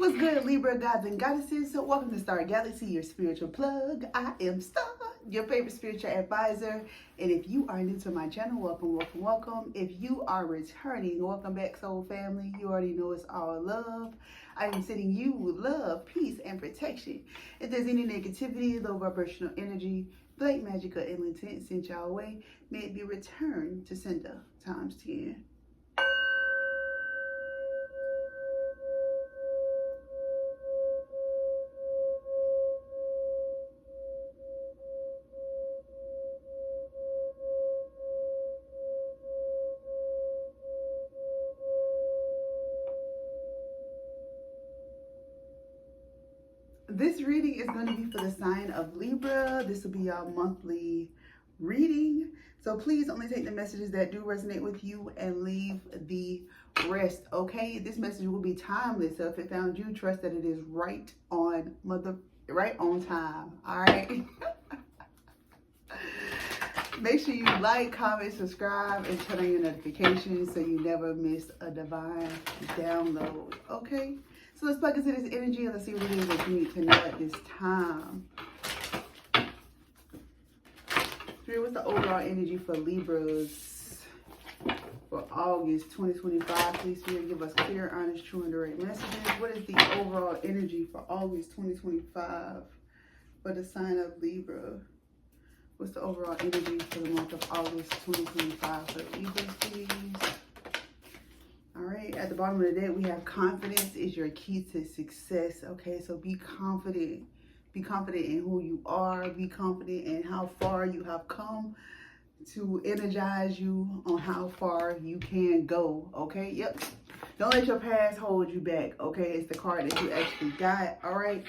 What's good, Libra gods and goddesses? So welcome to StarGalaxiii, your spiritual plug. I am Star, your favorite spiritual advisor. And if you are new to my channel, welcome, welcome, welcome. If you are returning, welcome back, soul family. You already know it's all love. I am sending you with love, peace, and protection. If there's any negativity, low vibrational energy, black magic, or ill intent sent y'all way, may it be returned to sender times 10. This reading is going to be for the sign of Libra. This will be your monthly reading. So please only take the messages that do resonate with you and leave the rest, okay? This message will be timeless. So if it found you, trust that it is right on time, all right? Make sure you like, comment, subscribe, and turn on your notifications so you never miss a divine download, okay? So let's plug into this energy and let's see what it is that you need to know at this time. Spirit, what's the overall energy for Libras for August 2025? Please, Spirit, give us clear, honest, true, and direct messages. What is the overall energy for August 2025 for the sign of Libra? What's the overall energy for the month of August 2025 for Libras, please? All right, at the bottom of the deck, we have confidence is your key to success. Okay, so be confident. Be confident in who you are. Be confident in how far you have come to energize you on how far you can go. Okay, yep. Don't let your past hold you back. Okay, it's the card that you actually got. All right.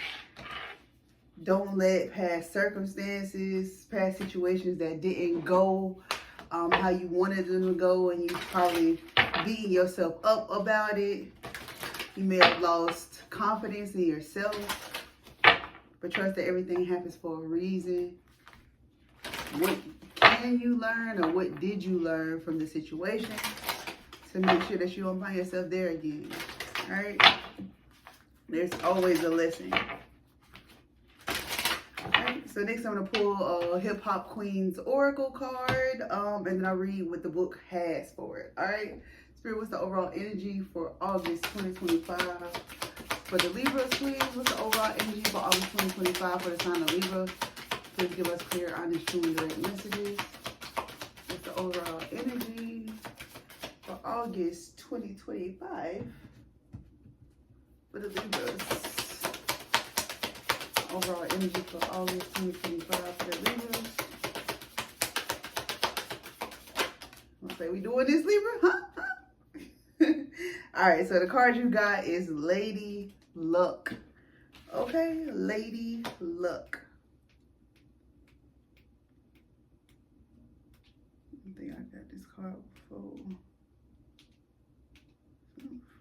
Don't let past circumstances, past situations that didn't go how you wanted them to go, and you probably beating yourself up about it. You may have lost confidence in yourself, but trust that everything happens for a reason. What can you learn, or what did you learn from the situation to make sure that you don't find yourself there again? All right? There's always a lesson. So next I'm going to pull a Hip Hop Queen's Oracle card, and then I'll read what the book has for it. All right. Spirit, what's the overall energy for August 2025 for the Libras, please? What's the overall energy for August 2025 for the sign of Libra? Please give us clear, honest, true, and direct messages. What's the overall energy for August 2025 for the Libras? Overall energy for August 2025 for the Libras. Okay, we doing this, Libra? Huh? All right, so the card you got is Lady Luck. Okay, Lady Luck. I think I got this card before.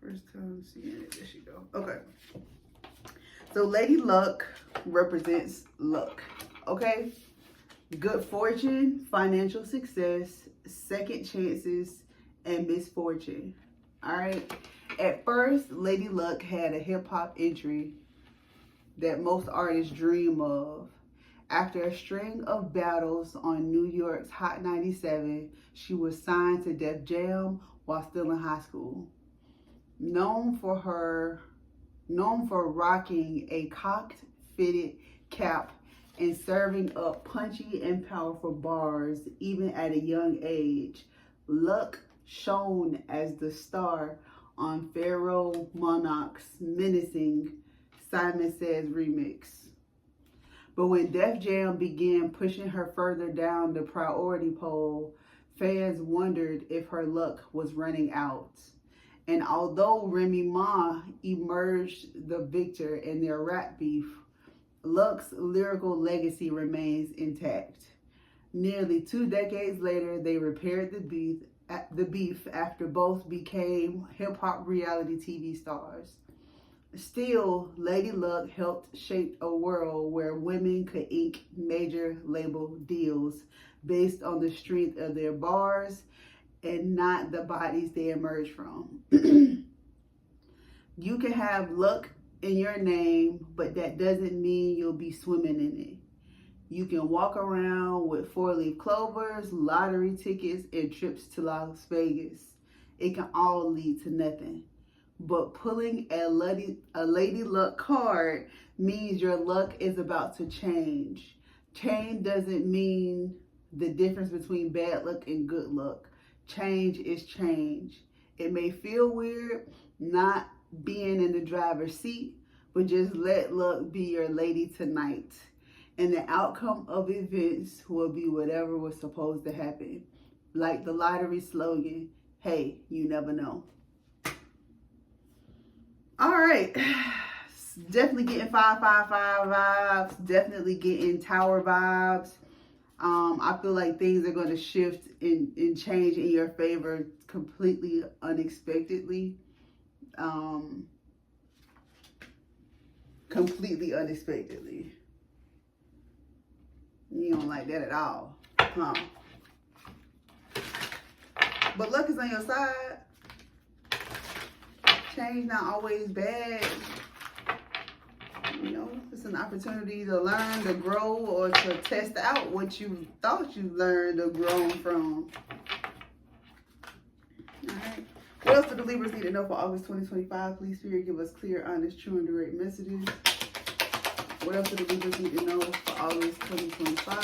First time seeing it. There she go. Okay. So Lady Luck represents luck, okay? Good fortune, financial success, second chances, and misfortune, all right? At first, Lady Luck had a hip-hop entry that most artists dream of. After a string of battles on New York's Hot 97, she was signed to Def Jam while still in high school. Known for rocking a cocked, fitted cap and serving up punchy and powerful bars even at a young age, Luck shone as the star on Pharaoh Monarch's menacing Simon Says remix. But when Def Jam began pushing her further down the priority poll, fans wondered if her luck was running out. And although Remy Ma emerged the victor in their rap beef, Luck's lyrical legacy remains intact. Nearly 2 decades later, they repaired the beef after both became hip-hop reality TV stars. Still, Lady Luck helped shape a world where women could ink major label deals based on the strength of their bars and not the bodies they emerge from. You can have luck in your name, but that doesn't mean you'll be swimming in it. You can walk around with 4-leaf clovers, lottery tickets, and trips to Las Vegas. It can all lead to nothing. But pulling a lady luck card means your luck is about to change. Change doesn't mean the difference between bad luck and good luck. Change is change. It may feel weird not being in the driver's seat, but just let luck be your lady tonight. And the outcome of events will be whatever was supposed to happen. Like the lottery slogan, hey, you never know. All right. Definitely getting 555 vibes. Definitely getting tower vibes. I feel like things are going to shift and change in your favor completely unexpectedly. Completely unexpectedly. You don't like that at all, huh? But luck is on your side. Change not always bad. You know, it's an opportunity to learn, to grow, or to test out what you thought you learned or grown from. All right. What else do the Libras need to know for August 2025? Please, Spirit, give us clear, honest, true, and direct messages. What else do the Libras need to know for August 2025?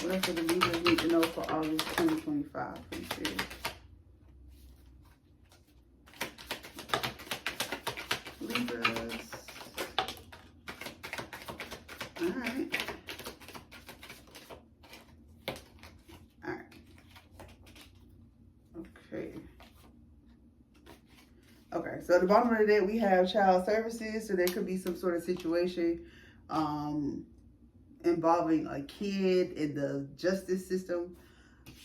What else do the Libras need to know for August 2025? Please, Spirit. Libras. All right. All right. Okay. Okay, so at the bottom of the deck, we have child services. So there could be some sort of situation involving a kid in the justice system.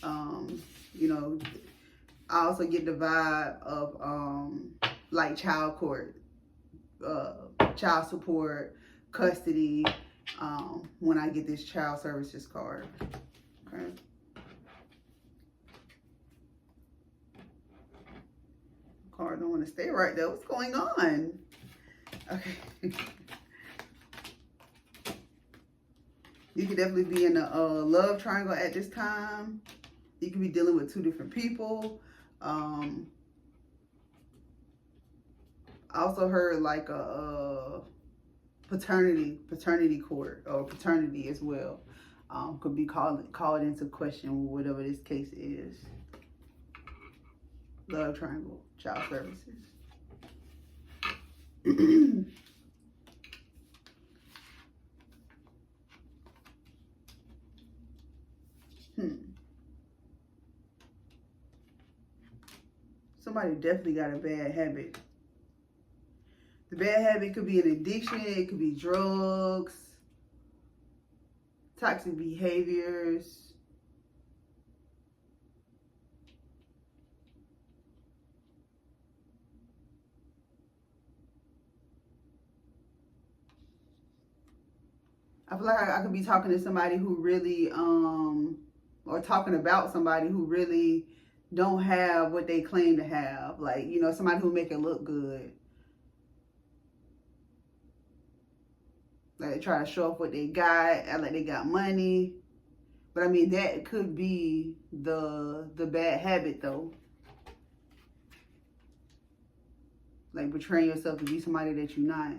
You know, I also get the vibe of like child court, child support, custody, when I get this child services card. Okay. Card don't want to stay right there. What's going on? Okay. You could definitely be in a love triangle at this time. You could be dealing with 2 different people. I also heard like a paternity court or paternity as well. Could be called into question, whatever this case is. Love triangle, child services. Somebody definitely got a bad habit. The bad habit could be an addiction. It could be drugs, toxic behaviors. I feel like I could be talking to somebody who really, or talking about somebody who really don't have what they claim to have. Like, you know, somebody who make it look good. Like they try to show off what they got, act like they got money. But I mean, that could be the bad habit though. Like betraying yourself to be somebody that you're not.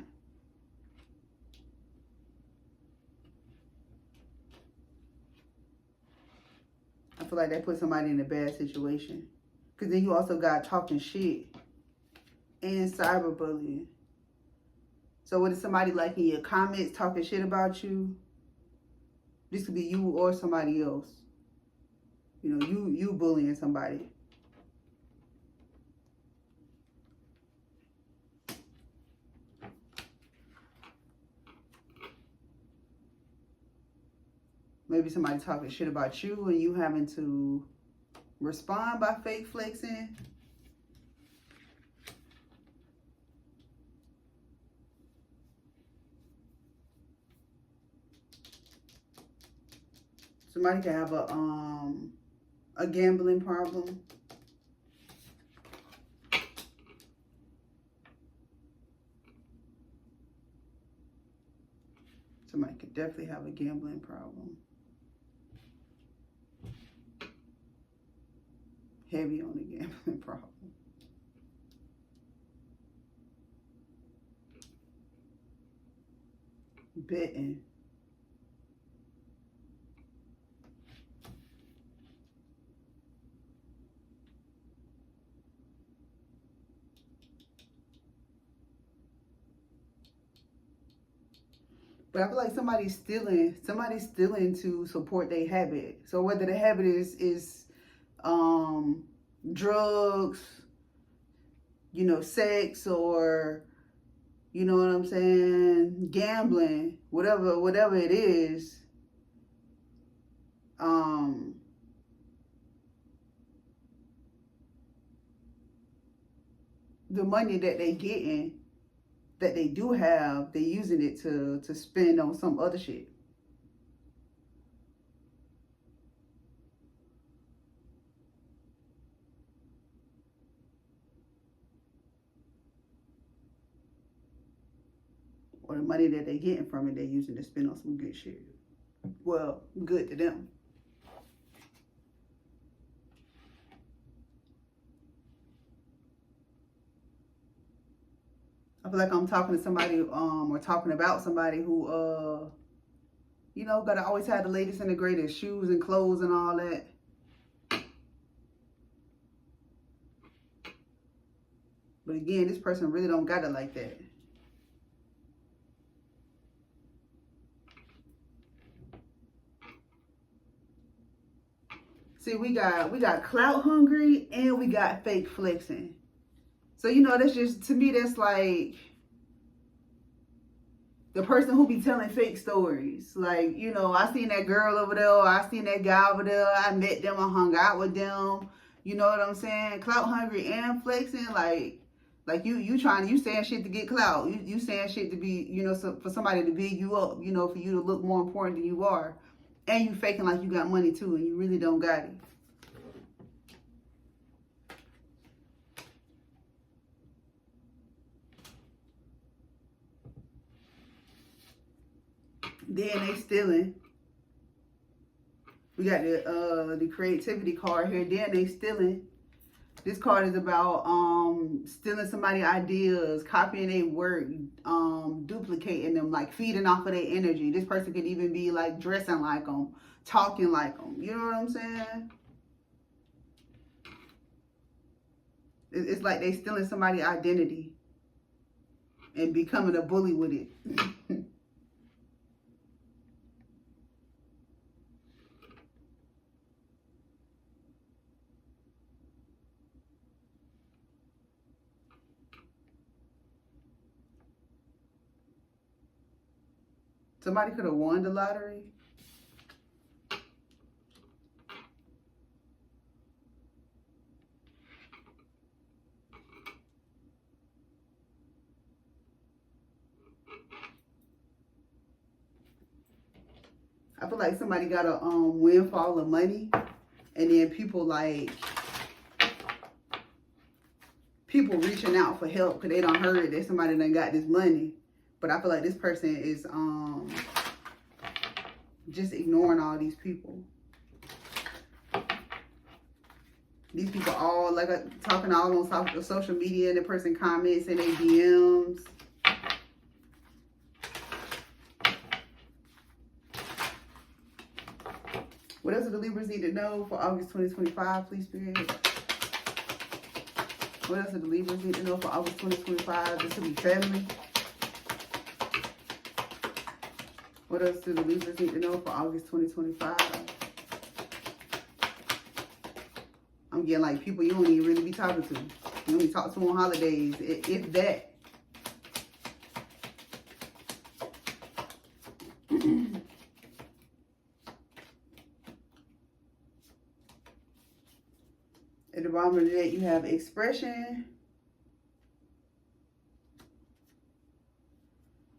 I feel like that put somebody in a bad situation. Because then you also got talking shit and cyberbullying. So what is somebody like in your comments talking shit about you? This could be you or somebody else. You know, you bullying somebody. Maybe somebody talking shit about you and you having to respond by fake flexing. Somebody can have a gambling problem. Somebody could definitely have a gambling problem. Heavy on the gambling problem. Betting. But I feel like somebody's stealing to support their habit. So whether the habit is drugs, you know, sex, or, you know what I'm saying, gambling, whatever it is, the money that they getting, that they do have, they using it to spend on some other shit. Or the money that they getting from it, they using to spend on some good shit. Well, good to them. I feel like I'm talking to somebody, or talking about somebody who, you know, gotta always have the latest and the greatest shoes and clothes and all that. But again, this person really don't got it like that. See, we got clout hungry and we got fake flexing. So, you know, that's just, to me, that's like the person who be telling fake stories. Like, you know, I seen that girl over there, or I seen that guy over there, I met them, I hung out with them. You know what I'm saying? Clout hungry and flexing, like you saying shit to get clout. You saying shit to be, you know, so for somebody to big you up, you know, for you to look more important than you are. And you faking like you got money too, and you really don't got it. Then they stealing. We got the creativity card here. Then they stealing. This card is about stealing somebody's ideas, copying their work, duplicating them, like feeding off of their energy. This person could even be like dressing like them, talking like them. You know what I'm saying? It's like they stealing somebody's identity and becoming a bully with it. Somebody could have won the lottery. I feel like somebody got a windfall of money, and then people reaching out for help because they done heard that somebody done got this money. But I feel like this person is just ignoring all these people. These people all like talking all on social media, and the person comments in their DMs. What else do the Libras need to know for August 2025, please, Spirit? What else do the Libras need to know for August 2025? This could be family. What else do the Libras need to know for August 2025? I'm getting like people you don't even really be talking to. You only talk to on holidays, if that. At the bottom of the deck, you have expression.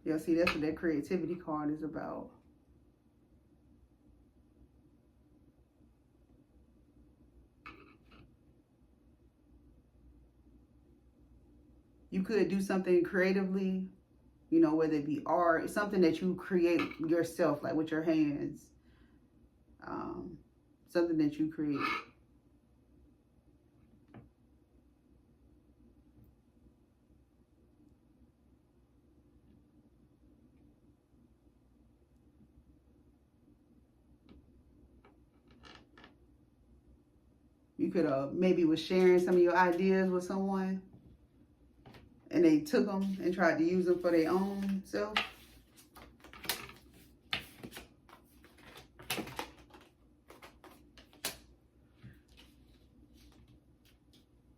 Y'all see, that's what that creativity card is about. You could do something creatively, you know, whether it be art, something that you create yourself, like with your hands, something that you create. You could maybe was sharing some of your ideas with someone and they took them and tried to use them for their own self.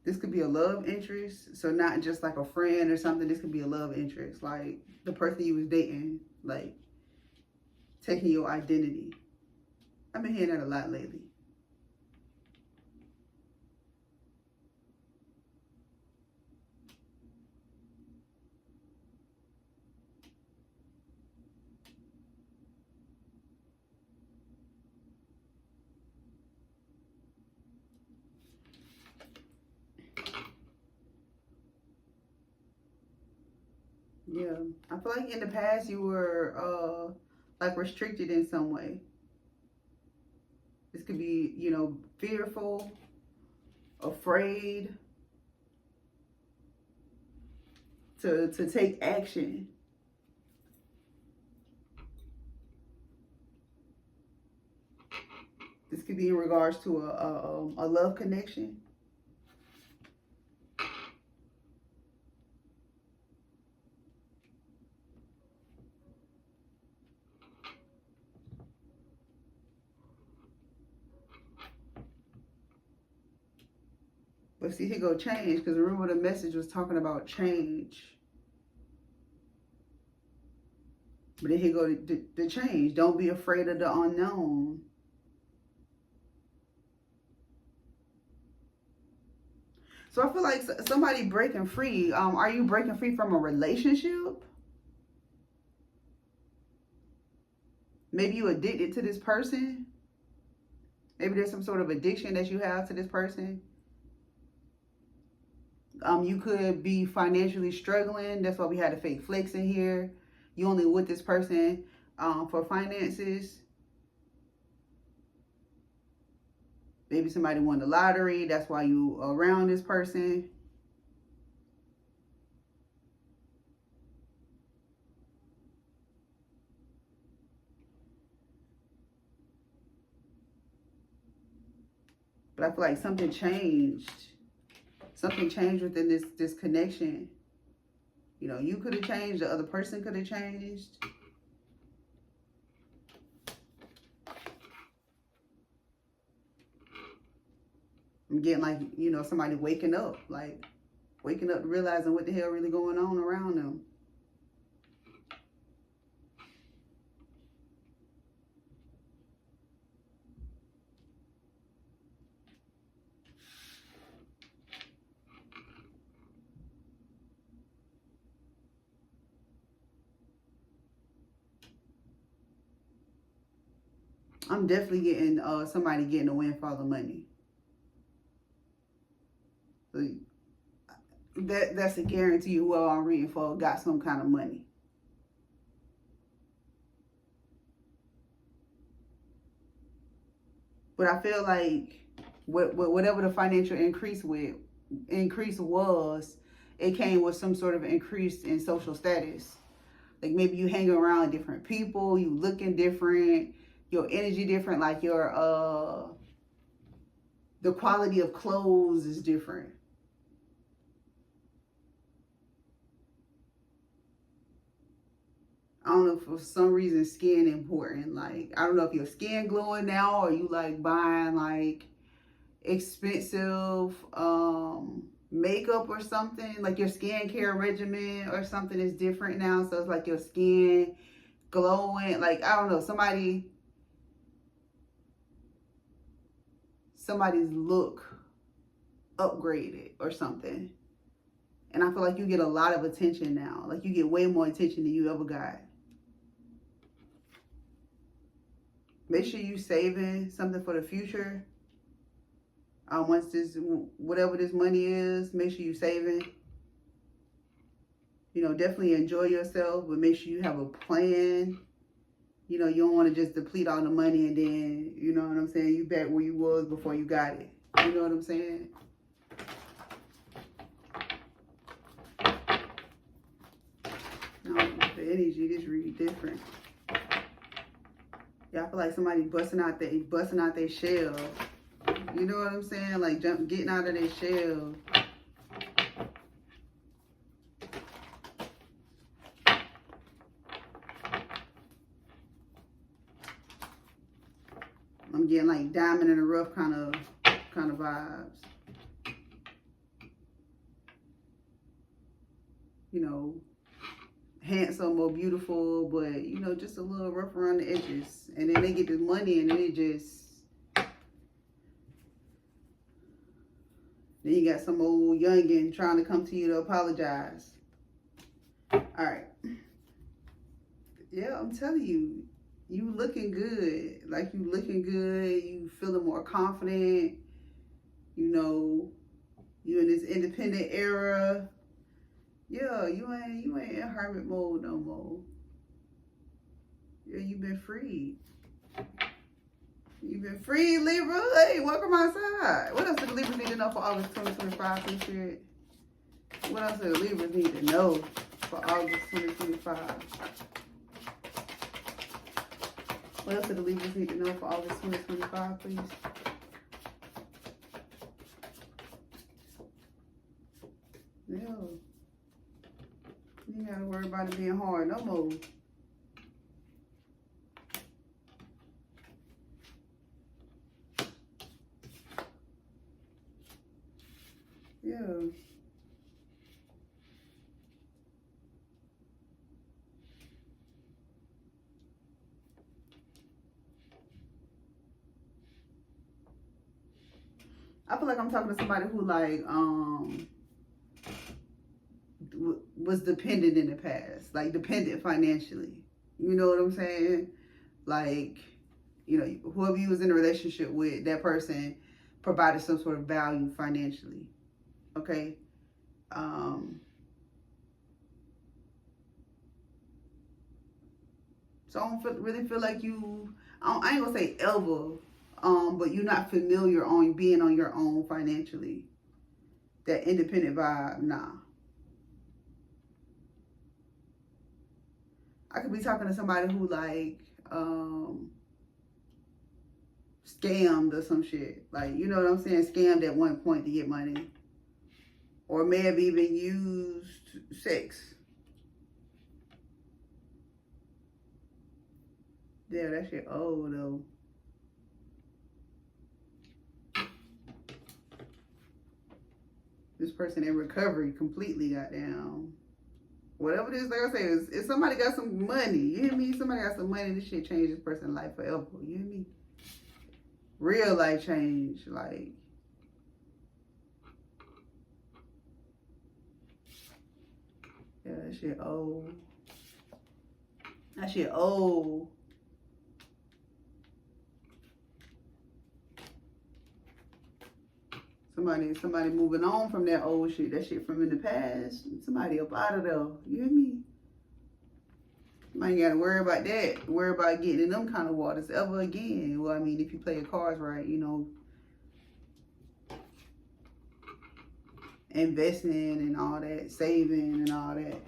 This could be a love interest. So not just like a friend or something. This could be a love interest. Like the person you was dating, like taking your identity. I've been hearing that a lot lately. Yeah, I feel like in the past you were like restricted in some way. This could be, you know, fearful, afraid to take action. This could be in regards to a love connection. But see, here go change, because remember the message was talking about change. But then here go the change. Don't be afraid of the unknown. So I feel like somebody breaking free. Are you breaking free from a relationship? Maybe you addicted to this person. Maybe there's some sort of addiction that you have to this person. You could be financially struggling. That's why we had a fake flex in here. You only with this person for finances. Maybe somebody won the lottery. That's why you around this person. But I feel like something changed. Something changed within this connection. You know, you could have changed. The other person could have changed. I'm getting like, you know, somebody waking up. Like, waking up realizing what the hell really going on around them. I'm definitely getting somebody getting a windfall of money. So that's a guarantee. Whoever I'm reading for got some kind of money. But I feel like whatever the financial increase was, it came with some sort of increase in social status. Like maybe you hang around different people, you looking different, your energy different, like your the quality of clothes is different. I don't know if for some reason skin important. Like I don't know if your skin glowing now or you like buying like expensive makeup or something. Like your skincare regimen or something is different now. So it's like your skin glowing. Like I don't know, somebody's look upgraded or something. And I feel like you get a lot of attention now. Like you get way more attention than you ever got. Make sure you saving something for the future. Once this, whatever this money is, make sure you saving. You know, definitely enjoy yourself, but make sure you have a plan. You know, you don't want to just deplete all the money and then, you know what I'm saying, you back where you was before you got it. You know what I'm saying? No, the energy is really different. Yeah, I feel like somebody busting out their shell. You know what I'm saying? Like getting out of their shell. I'm getting like diamond in the rough kind of vibes. You know, handsome or beautiful, but you know, just a little rough around the edges. And then they get this money and then it just, then you got some old youngin trying to come to you to apologize. All right. Yeah, I'm telling you, you looking good. Like, you looking good. You feeling more confident. You know, you in this independent era. Yeah, you ain't in hermit mode no more. Yeah, you've been freed. You've been free, Libra. Hey, welcome outside. What else do the Libras need to know for August 2025, please, period? What else do the Libras need to know for August 2025? What else do the Libras need to know for August 2025, please? Yeah. You ain't gotta worry about it being hard no more. Yeah. I feel like I'm talking to somebody who like was dependent in the past, like dependent financially. You know what I'm saying? Like, you know, whoever you was in a relationship with, that person provided some sort of value financially. Okay. So I don't really feel like you, I ain't gonna say ever, but you're not familiar on being on your own financially. That independent vibe, nah. I could be talking to somebody who like scammed or some shit. Like, you know what I'm saying? Scammed at one point to get money. Or may have even used sex. Yeah, that shit old though. This person in recovery completely got down. Whatever it is, like I say, if somebody got some money, you hear me? Somebody got some money, this shit changed this person's life forever. You hear me? Real life change, like. Yeah, that shit old. That shit old. Somebody moving on from that old shit. That shit from in the past. Somebody up out of there. You hear me? You ain't got to worry about that. Worry about getting in them kind of waters ever again. Well, I mean, if you play your cards right, you know, investing and all that, saving and all that.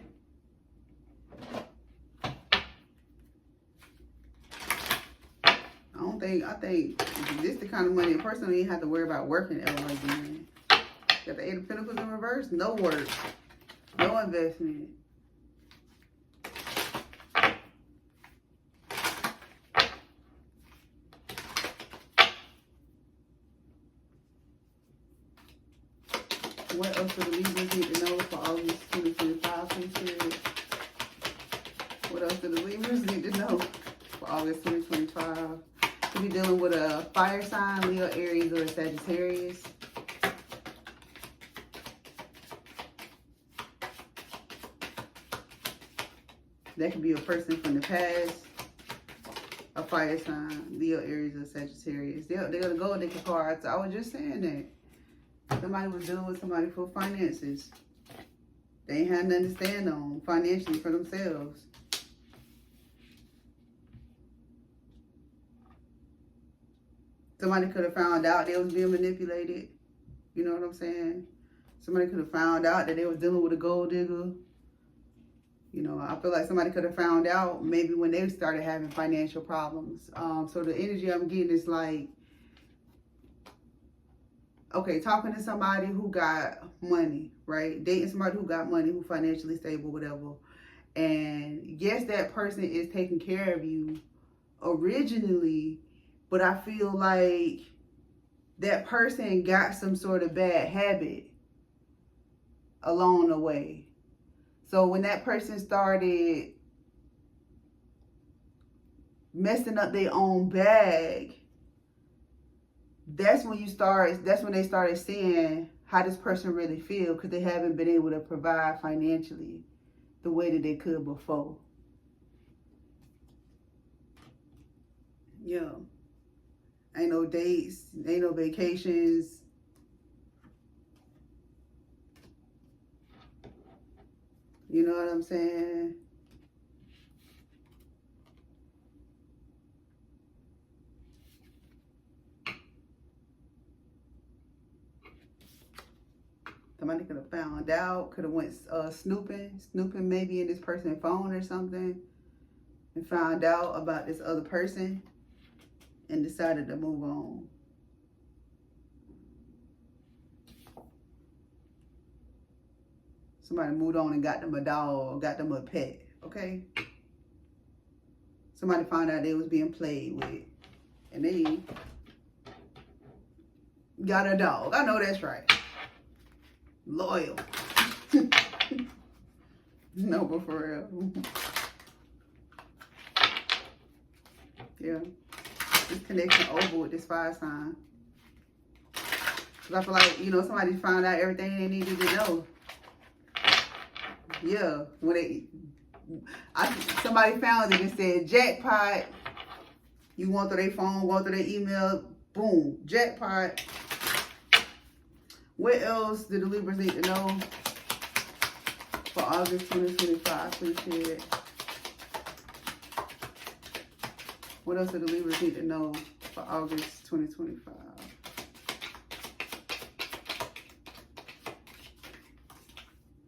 I think this the kind of money a person don't even have to worry about working ever again. Got the Eight of Pentacles in reverse, no work, no investment. What else do the Libras need to know for August 2025, please? What else do the Libras need to know for August 2025? Could be dealing with a fire sign, Leo, Aries, or a Sagittarius. That could be a person from the past, a fire sign, Leo, Aries, or Sagittarius. They're gonna go and take the cards. I was just saying that. Somebody was dealing with somebody for finances. They ain't had nothing to stand on financially for themselves. Somebody could have found out they was being manipulated. You know what I'm saying? Somebody could have found out that they was dealing with a gold digger. You know, I feel like somebody could have found out maybe when they started having financial problems. So the energy I'm getting is like, okay, talking to somebody who got money, right? Dating somebody who got money, who financially stable, whatever. And yes, that person is taking care of you originally, but I feel like that person got some sort of bad habit along the way. So when that person started messing up their own bag, that's when they started seeing how this person really feels, because they haven't been able to provide financially the way that they could before. Yeah. Ain't no dates, ain't no vacations. You know what I'm saying? Somebody could have found out, could have went snooping maybe in this person's phone or something, and found out about this other person and decided to move on. Somebody moved on and got them a dog, got them a pet, okay? Somebody found out they was being played with, and they got a dog. I know that's right. Loyal. No, but for real. Yeah. This connection over with this fire sign. Because I feel like, you know, somebody found out everything they needed to know. Yeah. Somebody found it and said, jackpot. You going through their phone, going through their email, boom, jackpot. What else do the Libras need to know for August 2025? Please share it. What else do the Libras need to know for August 2025?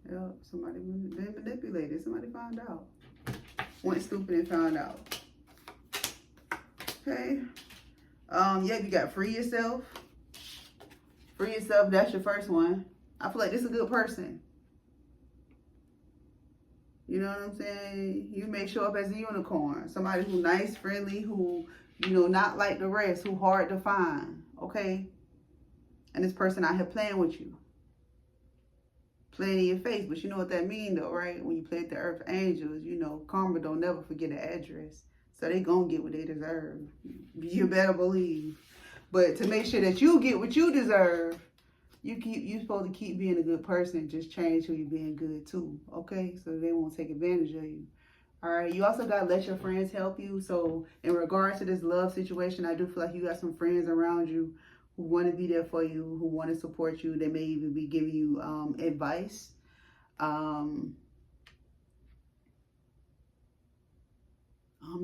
Yep, somebody been manipulated. Somebody found out. Went stupid and found out. Okay. Yeah, you got free yourself. Free yourself, that's your first one. I feel like this is a good person. You know what I'm saying? You may show up as a unicorn. Somebody who's nice, friendly, who, you know, not like the rest, who hard to find. Okay? And this person out here playing with you. Playing in your face. But you know what that means though, right? When you play with the earth angels, you know, karma don't never forget an address. So they gonna get what they deserve. You better believe. But to make sure that you get what you deserve, you're supposed to keep being a good person. Just change who you're being good to, okay? So they won't take advantage of you. All right. You also got to let your friends help you. So in regards to this love situation, I do feel like you got some friends around you who want to be there for you, who want to support you. They may even be giving you advice.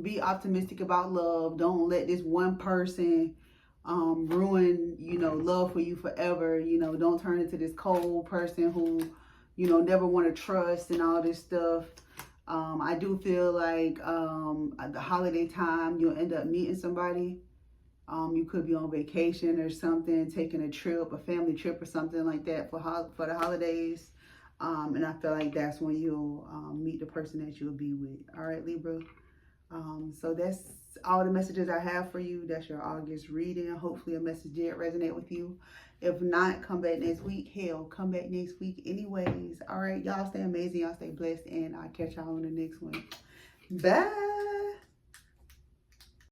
Be optimistic about love. Don't let this one person ruin, you know, love for you forever. You know, don't turn into this cold person who, you know, never want to trust and all this stuff. I do feel like at the holiday time, you'll end up meeting somebody. You could be on vacation or something, taking a trip, a family trip or something like that for the holidays. And I feel like that's when you'll meet the person that you'll be with. All right, Libra. So that's all the messages I have for you. That's your August reading. Hopefully a message did resonate with you. If not, come back next week. Hell, come back next week anyways. All right, y'all stay amazing. Y'all stay blessed. And I'll catch y'all on the next one. Bye.